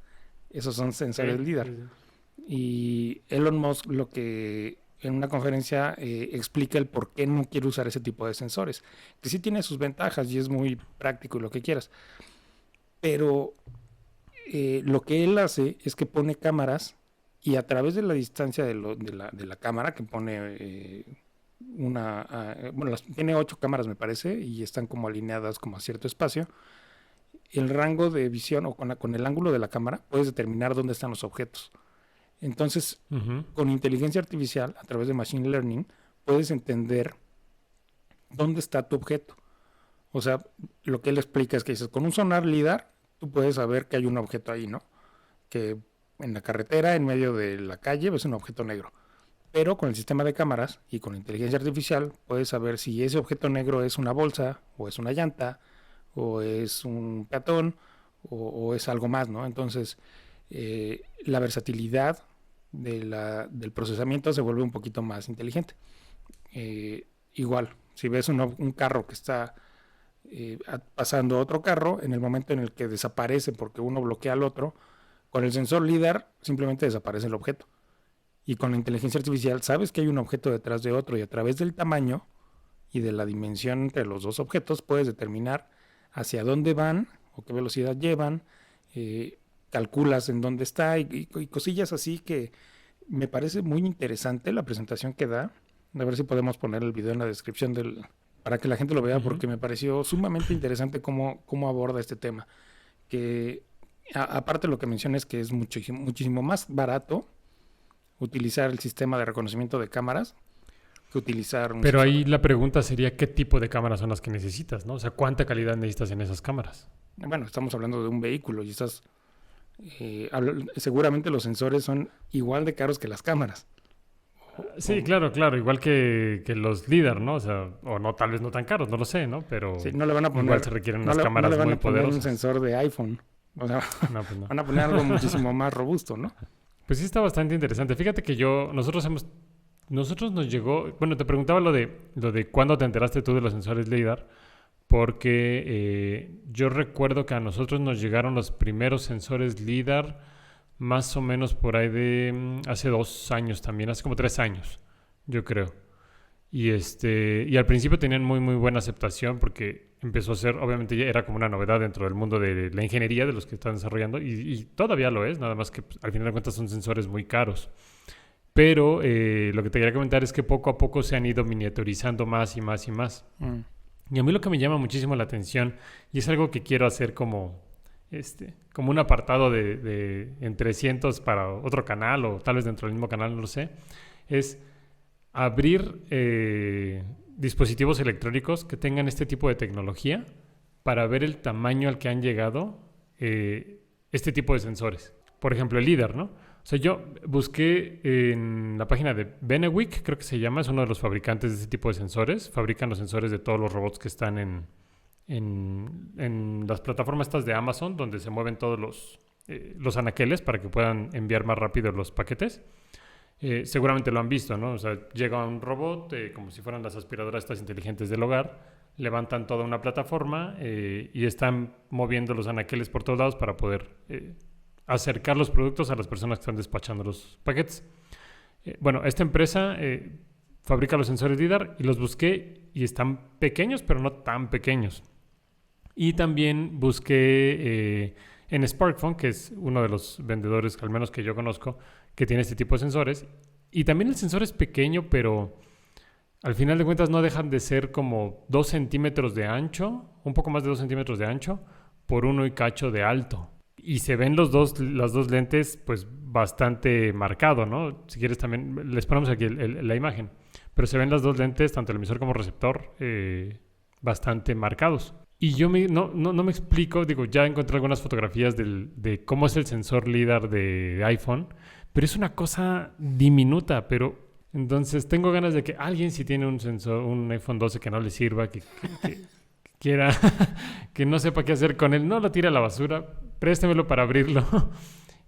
esos son sensores LIDAR. Y Elon Musk lo que en una conferencia explica el por qué no quiere usar ese tipo de sensores, que sí tiene sus ventajas y es muy práctico y lo que quieras, pero lo que él hace es que pone cámaras y a través de la distancia de la cámara, que pone tiene 8 cámaras me parece, y están como alineadas como a cierto espacio, el rango de visión o con el ángulo de la cámara puedes determinar dónde están los objetos. Entonces, con inteligencia artificial, a través de Machine Learning, puedes entender dónde está tu objeto. O sea, lo que él explica es que dices, con un sonar LIDAR, tú puedes saber que hay un objeto ahí, ¿no? Que en la carretera, en medio de la calle, ves un objeto negro. Pero con el sistema de cámaras y con la inteligencia artificial, puedes saber si ese objeto negro es una bolsa, o es una llanta, o es un peatón, o es algo más, ¿no? Entonces, la versatilidad del procesamiento se vuelve un poquito más inteligente. Igual, si ves un carro que está pasando otro carro, en el momento en el que desaparece porque uno bloquea al otro, con el sensor LIDAR simplemente desaparece el objeto. Y con la inteligencia artificial sabes que hay un objeto detrás de otro y a través del tamaño y de la dimensión entre los dos objetos puedes determinar hacia dónde van o qué velocidad llevan, calculas en dónde está y cosillas así que me parece muy interesante la presentación que da. A ver si podemos poner el video en la descripción para que la gente lo vea, porque me pareció sumamente interesante cómo aborda este tema. Que aparte lo que menciona es que es muchísimo más barato utilizar el sistema de reconocimiento de cámaras que utilizar un Pero sensor. ahí la pregunta sería qué tipo de cámaras son las que necesitas, ¿no? O sea, ¿cuánta calidad necesitas en esas cámaras? Bueno, estamos hablando de un vehículo y seguramente los sensores son igual de caros que las cámaras. Sí, claro, igual que los LIDAR, ¿no? O sea, o no, tal vez no tan caros, no lo sé, ¿no? Pero sí, no le van a poner, igual se requieren unas no cámaras le van muy a poner poderosas. un sensor de iPhone. O sea, No, pues no. van a poner algo muchísimo más robusto, ¿no? Pues sí está bastante interesante. Fíjate que nosotros nos llegó, bueno, te preguntaba lo de cuándo te enteraste tú de los sensores LIDAR, porque yo recuerdo que a nosotros nos llegaron los primeros sensores LIDAR más o menos por ahí de hace 2 años también, hace como 3 años, yo creo. Y al principio tenían muy, muy buena aceptación porque empezó a ser, obviamente ya era como una novedad dentro del mundo de la ingeniería de los que están desarrollando y todavía lo es, nada más que pues, al final de cuentas son sensores muy caros. Pero lo que te quería comentar es que poco a poco se han ido miniaturizando más y más y más. Y a mí lo que me llama muchísimo la atención, y es algo que quiero hacer como un apartado en 300 para otro canal o tal vez dentro del mismo canal, no lo sé, es abrir dispositivos electrónicos que tengan este tipo de tecnología para ver el tamaño al que han llegado este tipo de sensores. Por ejemplo, el LIDAR, ¿no? O sea, yo busqué en la página de Benewick, creo que se llama, es uno de los fabricantes de este tipo de sensores. Fabrican los sensores de todos los robots que están en las plataformas estas de Amazon, donde se mueven todos los anaqueles para que puedan enviar más rápido los paquetes. Seguramente lo han visto, ¿no? O sea, llega un robot, como si fueran las aspiradoras estas inteligentes del hogar, levantan toda una plataforma y están moviendo los anaqueles por todos lados para poder acercar los productos a las personas que están despachando los paquetes. Bueno, esta empresa fabrica los sensores LIDAR y los busqué y están pequeños, pero no tan pequeños. Y también busqué en SparkFun, que es uno de los vendedores, al menos que yo conozco, que tiene este tipo de sensores. Y también el sensor es pequeño, pero al final de cuentas no dejan de ser como 2 centímetros de ancho, un poco más de 2 centímetros de ancho, por 1 y cacho de alto. Y se ven las dos lentes pues bastante marcado, ¿no? Si quieres también, les ponemos aquí la imagen. Pero se ven las 2 lentes, tanto el emisor como el receptor, bastante marcados. Y yo no me explico, digo, ya encontré algunas fotografías de cómo es el sensor LIDAR de iPhone, pero es una cosa diminuta, pero entonces tengo ganas de que alguien, si tiene un iPhone 12 que no le sirva, que quiera, que no sepa qué hacer con él, no lo tire a la basura, préstemelo para abrirlo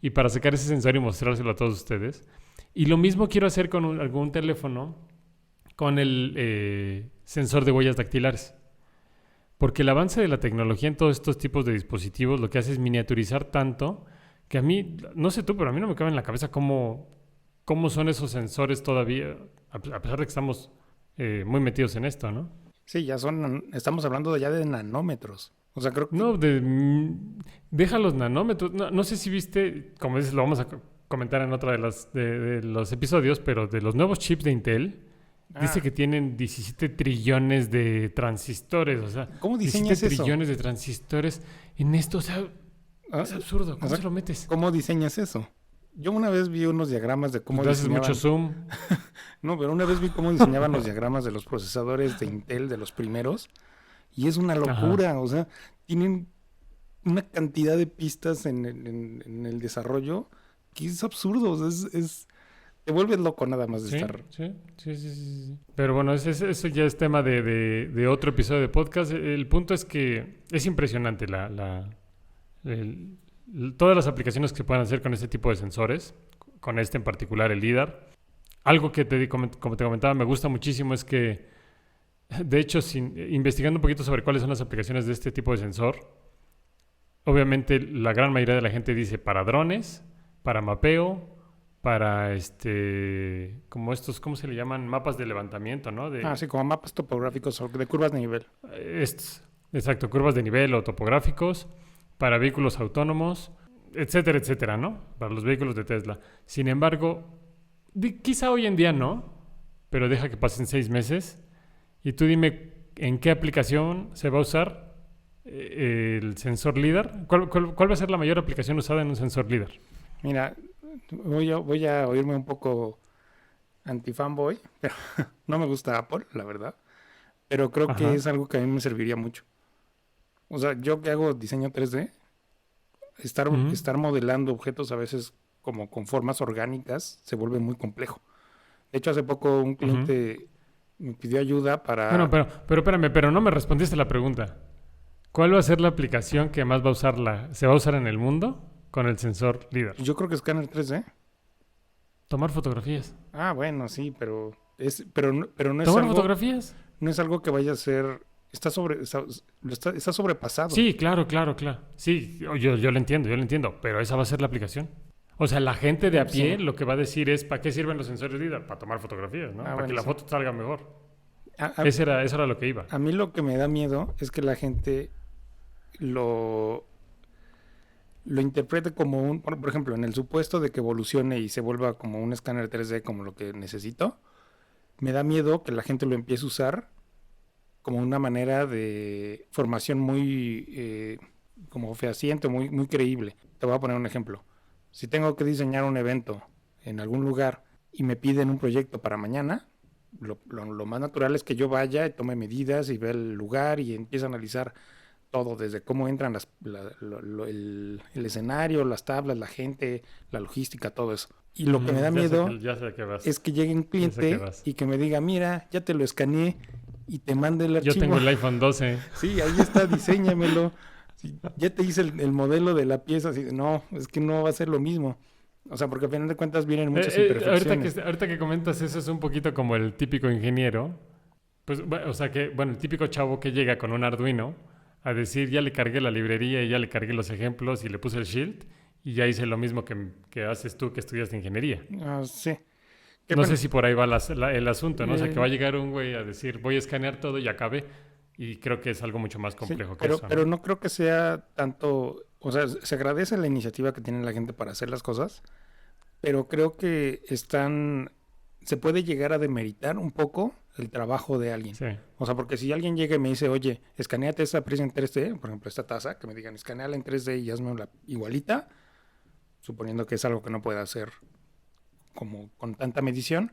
y para sacar ese sensor y mostrárselo a todos ustedes. Y lo mismo quiero hacer con algún teléfono con el sensor de huellas dactilares. Porque el avance de la tecnología en todos estos tipos de dispositivos lo que hace es miniaturizar tanto que a mí, no sé tú, pero a mí no me cabe en la cabeza cómo son esos sensores todavía, a pesar de que estamos muy metidos en esto, ¿no? Sí, estamos hablando ya de nanómetros. O sea, creo que... No, deja los nanómetros. No sé si viste, como dices, lo vamos a comentar en otra de los episodios, pero de los nuevos chips de Intel, dice que tienen 17 trillones de transistores. O sea, ¿cómo diseñas 17 eso? trillones de transistores en esto. O sea, es absurdo. ¿Cómo se lo metes? ¿Cómo diseñas eso? Yo una vez vi unos diagramas de cómo haces mucho zoom. No, pero una vez vi cómo diseñaban los diagramas de los procesadores de Intel, de los primeros, y es una locura. Ajá. O sea, tienen una cantidad de pistas en el desarrollo que es absurdo. O sea, te vuelves loco nada más de estar... Sí. Pero bueno, eso ya es tema de otro episodio de podcast. El punto es que es impresionante todas las aplicaciones que se pueden hacer con este tipo de sensores, con este en particular, el LiDAR. Algo que como te comentaba, me gusta muchísimo es que, de hecho, investigando un poquito sobre cuáles son las aplicaciones de este tipo de sensor, obviamente la gran mayoría de la gente dice para drones, para mapeo, para como estos, ¿cómo se le llaman? Mapas de levantamiento, ¿no? Sí, como mapas topográficos o de curvas de nivel. Exacto, curvas de nivel o topográficos, para vehículos autónomos, etcétera, etcétera, ¿no? Para los vehículos de Tesla. Sin embargo, quizá hoy en día no, pero deja que pasen 6 meses y tú dime en qué aplicación se va a usar el sensor LiDAR. ¿Cuál va a ser la mayor aplicación usada en un sensor LiDAR? Mira, voy a oírme un poco anti-fanboy, pero no me gusta Apple, la verdad. Pero creo que es algo que a mí me serviría mucho. O sea, yo que hago diseño 3D, estar modelando objetos a veces como con formas orgánicas se vuelve muy complejo. De hecho, hace poco un cliente me pidió ayuda para... Bueno, pero espérame, pero no me respondiste la pregunta. ¿Cuál va a ser la aplicación que más se va a usar en el mundo con el sensor LiDAR? Yo creo que escáner 3D. Tomar fotografías. Bueno, sí, pero no es ¿Tomar algo... fotografías? No es algo que vaya a ser... Está sobrepasado. Sí, claro. Sí, yo lo entiendo, pero esa va a ser la aplicación. O sea, la gente de a pie lo que va a decir es, ¿para qué sirven los sensores LiDAR? Para tomar fotografías, ¿no? Para que la foto salga mejor. Eso era lo que iba. A mí lo que me da miedo es que la gente lo interprete como por ejemplo, en el supuesto de que evolucione y se vuelva como un escáner 3D como lo que necesito, me da miedo que la gente lo empiece a usar como una manera de formación muy como fehaciente, muy, muy creíble. Te voy a poner un ejemplo. Si tengo que diseñar un evento en algún lugar y me piden un proyecto para mañana, lo más natural es que yo vaya y tome medidas y vea el lugar y empiece a analizar todo, desde cómo entran el escenario, las tablas, la gente, la logística, todo eso. Y lo que me da miedo es que llegue un cliente y que me diga, mira, ya te lo escaneé y te mande el archivo. Yo tengo el iPhone 12. Sí, ahí está, diséñamelo. Sí, ya te hice el modelo de la pieza. Así, no, es que no va a ser lo mismo. O sea, porque al final de cuentas vienen muchas imperfecciones. Ahorita que comentas eso es un poquito como el típico ingeniero. Pues, o sea, el típico chavo que llega con un Arduino a decir, ya le cargué la librería y ya le cargué los ejemplos y le puse el shield y ya hice lo mismo que haces tú que estudias de ingeniería. Sí. No sé si por ahí va el asunto, ¿no? O sea, que va a llegar un güey a decir, voy a escanear todo y acabé. Y creo que es algo mucho más complejo que eso, ¿no? Pero no creo que sea tanto... O sea, se agradece la iniciativa que tiene la gente para hacer las cosas, pero creo que se puede llegar a demeritar un poco el trabajo de alguien. Sí. O sea, porque si alguien llega y me dice, oye, escaneate esta presa en 3D, por ejemplo, esta taza, que me digan, escaneala en 3D y hazme la igualita, suponiendo que es algo que no pueda hacer como con tanta medición,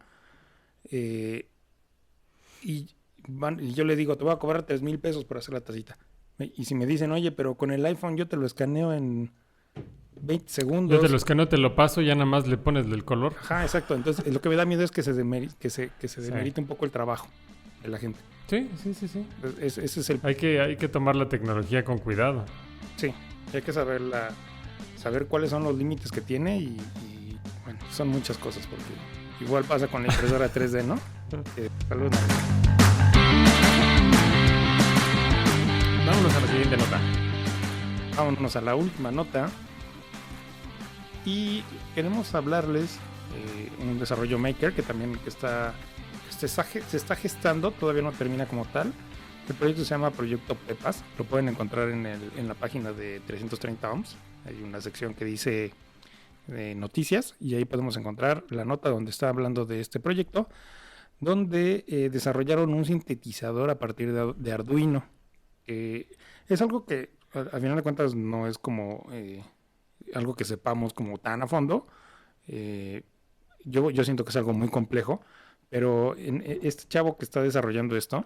y yo le digo, te voy a cobrar 3,000 pesos por hacer la tacita. Y si me dicen, oye, pero con el iPhone yo te lo escaneo en 20 segundos. Yo te lo escaneo, te lo paso, ya nada más le pones del color. Ajá, exacto. Entonces, lo que me da miedo es que se demerite un poco el trabajo de la gente. Sí. Ese es el... Hay que tomar la tecnología con cuidado. Sí, hay que saberla saber cuáles son los límites que tiene y bueno, son muchas cosas porque igual pasa con la impresora 3D, ¿no? Saludos. Vámonos a la siguiente nota. Vámonos a la última nota y queremos hablarles un desarrollo maker que también se está gestando, todavía no termina como tal. El proyecto se llama Proyecto Pepas, lo pueden encontrar en la página de 330 ohms. Hay una sección que dice noticias y ahí podemos encontrar la nota donde está hablando de este proyecto, donde desarrollaron un sintetizador a partir de Arduino. Es algo que al final de cuentas no es como algo que sepamos como tan a fondo. Yo siento que es algo muy complejo, pero este chavo que está desarrollando esto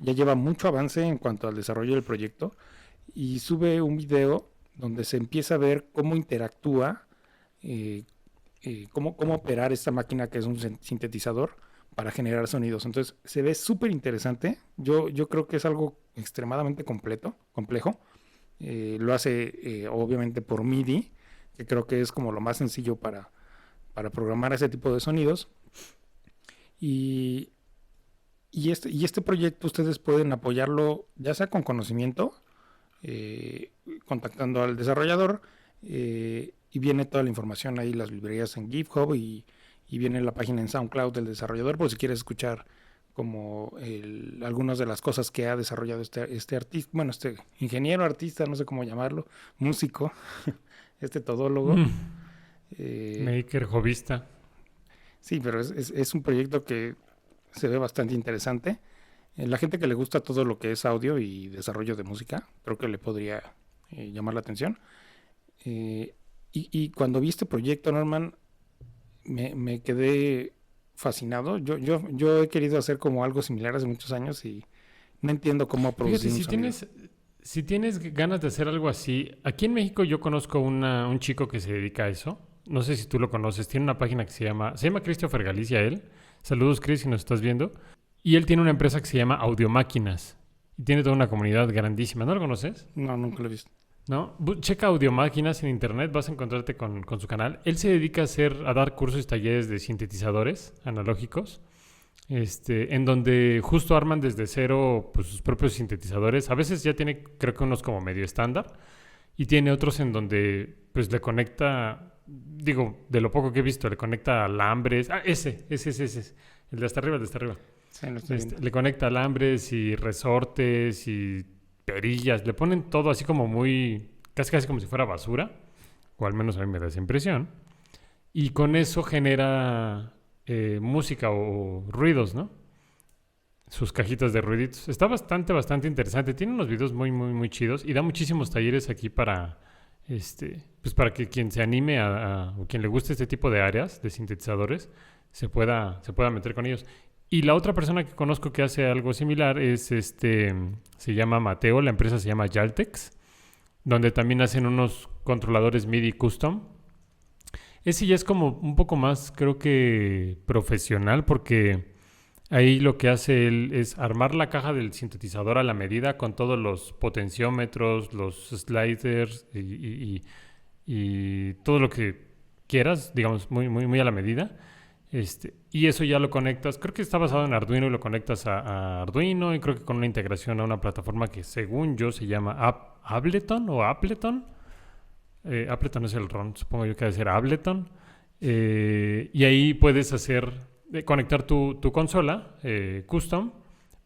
ya lleva mucho avance en cuanto al desarrollo del proyecto y sube un video donde se empieza a ver cómo interactúa, cómo operar esta máquina que es un sintetizador para generar sonidos. Entonces se ve súper interesante. Yo creo que es algo extremadamente complejo. Lo hace obviamente por MIDI, que creo que es como lo más sencillo para programar ese tipo de sonidos. Y este proyecto ustedes pueden apoyarlo ya sea con conocimiento, contactando al desarrollador, y viene toda la información ahí, las librerías en GitHub y viene la página en SoundCloud del desarrollador por si quieres escuchar como algunas de las cosas que ha desarrollado este artista, bueno, este ingeniero, artista, no sé cómo llamarlo, músico, este todólogo. Maker, hobbyista. Sí, pero es un proyecto que se ve bastante interesante. La gente que le gusta todo lo que es audio y desarrollo de música, creo que le podría llamar la atención. Y cuando vi este proyecto, Norman, me quedé fascinado. Yo he querido hacer como algo similar hace muchos años y no entiendo cómo producir un sonido. Si tienes ganas de hacer algo así, aquí en México yo conozco un chico que se dedica a eso. No sé si tú lo conoces. Tiene una página que se llama Christopher Galicia, él. Saludos, Chris, si nos estás viendo. Y él tiene una empresa que se llama Audiomáquinas. Y tiene toda una comunidad grandísima. ¿No lo conoces? No, nunca lo he visto. ¿No? Checa Audiomáquinas en internet, vas a encontrarte con su canal. Él se dedica a dar cursos y talleres de sintetizadores analógicos, en donde justo arman desde cero pues, sus propios sintetizadores. A veces ya tiene, creo que unos como medio estándar, y tiene otros en donde pues le conecta, digo, de lo poco que he visto, le conecta alambres. Ese, el de hasta arriba, Sí, lo estoy viendo. Le conecta alambres y resortes y perillas, le ponen todo así como muy, casi como si fuera basura, o al menos a mí me da esa impresión, y con eso genera música o ruidos, ¿no? Sus cajitas de ruiditos. Está bastante interesante, tiene unos videos muy chidos y da muchísimos talleres aquí para, pues para que quien se anime o quien le guste este tipo de áreas de sintetizadores se pueda meter con ellos. Y la otra persona que conozco que hace algo similar es se llama Mateo, la empresa se llama Jaltex, donde también hacen unos controladores MIDI custom. Ese ya es como un poco más, creo que profesional, porque ahí lo que hace él es armar la caja del sintetizador a la medida con todos los potenciómetros, los sliders y todo lo que quieras, digamos, muy a la medida. Y eso ya lo conectas, creo que está basado en Arduino y lo conectas a Arduino y creo que con una integración a una plataforma que según yo se llama Ableton o Appleton. Appleton es el RON, supongo yo que debe ser Ableton. Y ahí puedes conectar tu consola custom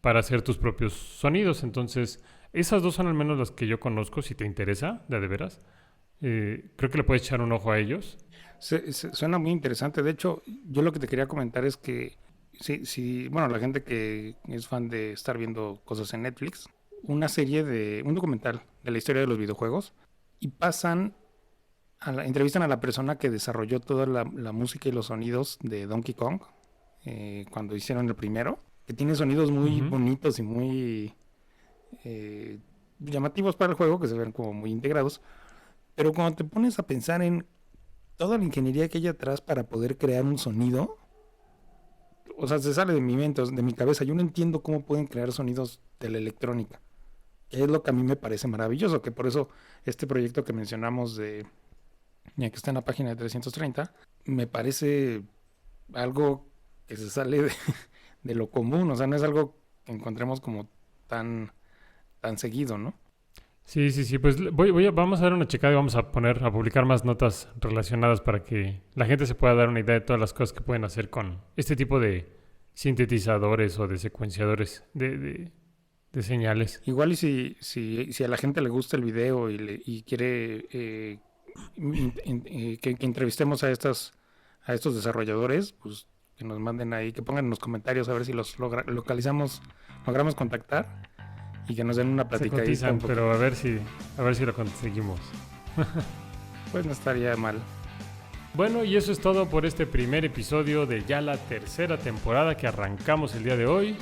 para hacer tus propios sonidos. Entonces, esas dos son al menos las que yo conozco, si te interesa, de veras. Creo que le puedes echar un ojo a ellos. Suena muy interesante. De hecho, yo lo que te quería comentar es que bueno, la gente que es fan de estar viendo cosas en Netflix, un documental de la historia de los videojuegos, y entrevistan a la persona que desarrolló toda la música y los sonidos de Donkey Kong cuando hicieron el primero, que tiene sonidos muy bonitos y muy llamativos para el juego, que se ven como muy integrados. Pero cuando te pones a pensar en toda la ingeniería que hay atrás para poder crear un sonido, o sea, se sale de mi mente, de mi cabeza. Yo no entiendo cómo pueden crear sonidos de la electrónica, que es lo que a mí me parece maravilloso, que por eso este proyecto que mencionamos de ya que está en la página de 330, me parece algo que se sale de lo común, o sea, no es algo que encontremos como tan seguido, ¿no? Sí, pues vamos a dar una checada y vamos a publicar más notas relacionadas para que la gente se pueda dar una idea de todas las cosas que pueden hacer con este tipo de sintetizadores o de secuenciadores de señales. Igual y si a la gente le gusta el video y quiere que entrevistemos a estos desarrolladores, pues que nos manden ahí, que pongan en los comentarios a ver si los logramos contactar y que nos den una Se platicadita. cotizan, pero a ver si lo conseguimos. Pues no estaría mal. Bueno, y eso es todo por este primer episodio de ya la tercera temporada que arrancamos el día de hoy.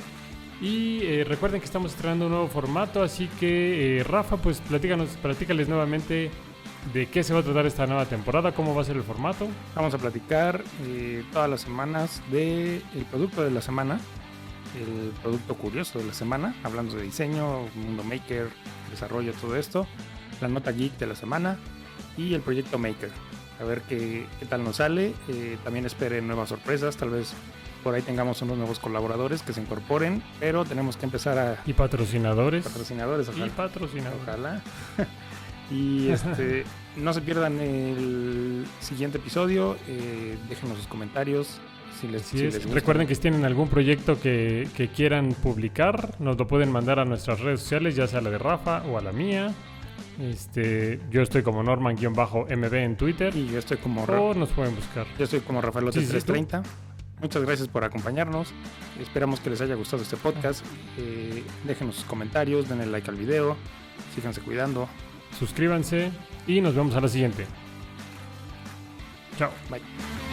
Y recuerden que estamos estrenando un nuevo formato, así que Rafa, pues platícales nuevamente de qué se va a tratar esta nueva temporada, cómo va a ser el formato. Vamos a platicar todas las semanas del producto de la semana, el producto curioso de la semana, hablando de diseño, mundo maker, desarrollo, todo esto, la nota geek de la semana y el proyecto maker. A ver qué tal nos sale. También esperen nuevas sorpresas, tal vez por ahí tengamos unos nuevos colaboradores que se incorporen, pero tenemos que empezar a... Y patrocinadores. Ojalá. Y no se pierdan el siguiente episodio. Déjenos sus comentarios. Si les gusta. Recuerden que si tienen algún proyecto que quieran publicar, nos lo pueden mandar a nuestras redes sociales, ya sea a la de Rafa o a la mía. Yo estoy como Norman-MB en Twitter. Y yo estoy como... O nos pueden buscar. Yo estoy como Rafaelote330. Muchas gracias por acompañarnos. Esperamos que les haya gustado este podcast. Déjenos sus comentarios, denle like al video. Síganse cuidando. Suscríbanse y nos vemos a la siguiente. Chao. Bye.